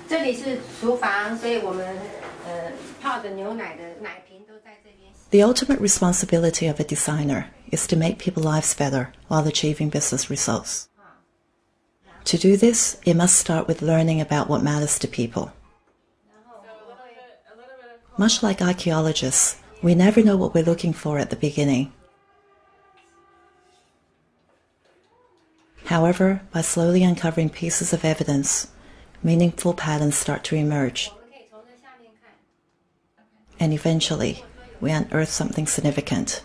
这里是厨房，所以我们泡的牛奶的奶瓶都在这边。The ultimate responsibility of a designer is to make people's lives better while achieving business results. To do this, it must start with learning about what matters to people. Much like archaeologists, we never know what we're looking for at the beginning. However, by slowly uncovering pieces of evidence, meaningful patterns start to emerge. And eventually, we unearth something significant.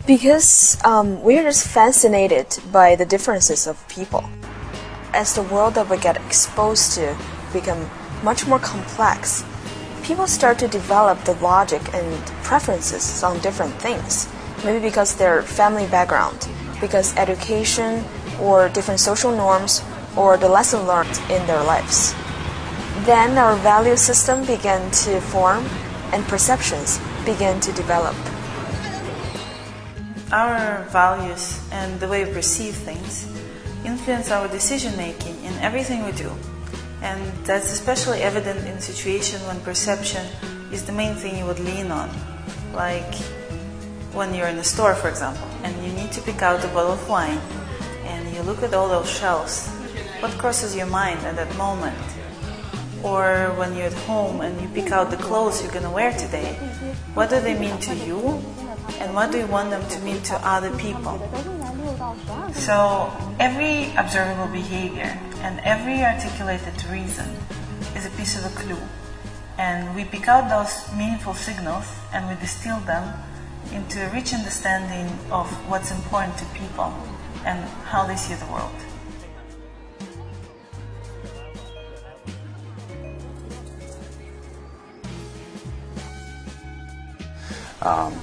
Because we're just fascinated by the differences of people. As the world that we get exposed to become much more complex, people start to develop the logic and preferences on different things. Maybe because their family background, because education, or different social norms, or the lesson learned in their lives. Then our value system began to form, and perceptions began to develop. Our values and the way we perceive things influence our decision-making in everything we do. And that's especially evident in a situation when perception is the main thing you would lean on. Like when you're in a store, for example, and you need to pick out a bottle of wine, and you look at all those shelves. What crosses your mind at that moment? Or when you're at home and you pick out the clothes you're going to wear today, what do they mean to you? And what do you want them to mean to other people? So every observable behavior and every articulated reason is a piece of a clue. And we pick out those meaningful signals and we distill them into a rich understanding of what's important to people and how they see the world.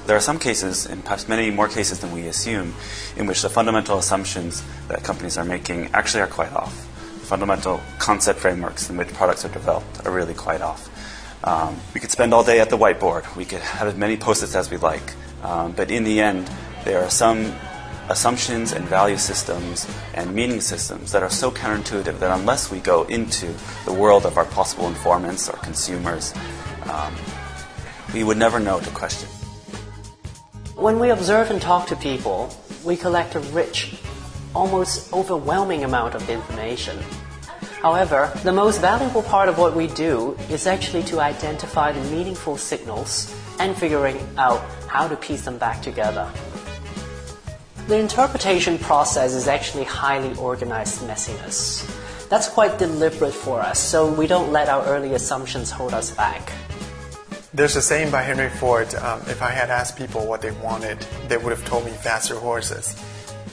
There are some cases, and perhaps many more cases than we assume, in which the fundamental assumptions that companies are making actually are quite off. The fundamental concept frameworks in which products are developed are really quite off. We could spend all day at the whiteboard. We could have as many post-its as we like. But in the end, there are some assumptions and value systems and meaning systems that are so counterintuitive that unless we go into the world of our possible informants or consumers, we would never know to question. When we observe and talk to people, we collect a rich, almost overwhelming amount of information. However, the most valuable part of what we do is actually to identify the meaningful signals and figuring out how to piece them back together. The interpretation process is actually highly organized messiness. That's quite deliberate for us, so we don't let our early assumptions hold us back. There's a saying by Henry Ford, if I had asked people what they wanted, they would have told me faster horses.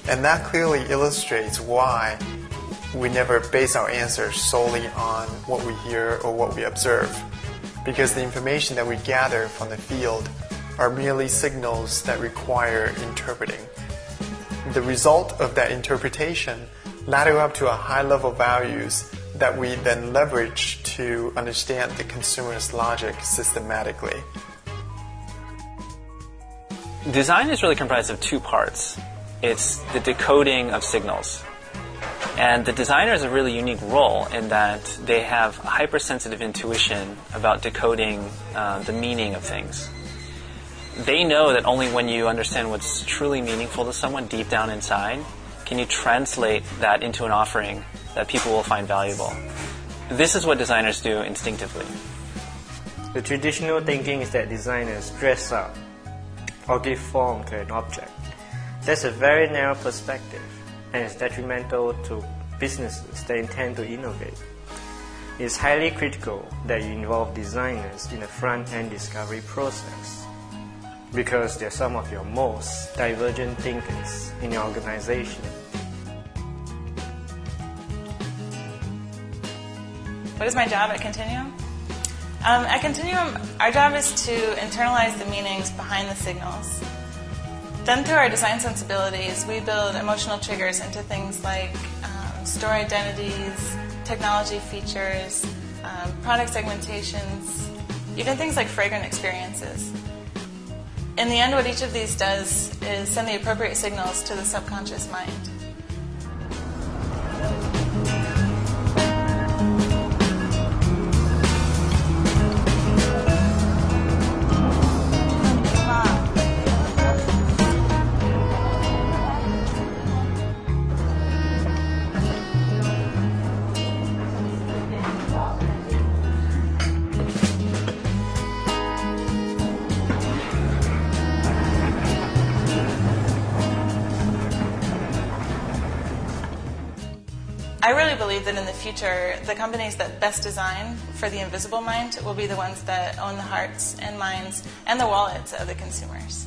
And that clearly illustrates why we never base our answers solely on what we hear or what we observe. Because the information that we gather from the field are merely signals that require interpreting. The result of that interpretation ladder up to a high level values that we then leverage to understand the consumer's logic systematically. Design is really comprised of two parts. It's the decoding of signals. And the designer has a really unique role in that they have a hypersensitive intuition about decoding the meaning of things. They know that only when you understand what's truly meaningful to someone deep down inside can you translate that into an offering that people will find valuable. This is what designers do instinctively. The traditional thinking is that designers dress up or give form to an object. That's a very narrow perspective, and it's detrimental to businesses that intend to innovate. It's highly critical that you involve designers in the front-end discovery process, because they're some of your most divergent thinkers in your organization. What is my job at Continuum? At Continuum, our job is to internalize the meanings behind the signals. Then through our design sensibilities, we build emotional triggers into things like store identities, technology features, product segmentations, even things like fragrant experiences. In the end, what each of these does is send the appropriate signals to the subconscious mind. I really believe that in the future, the companies that best design for the invisible mind will be the ones that own the hearts and minds and the wallets of the consumers.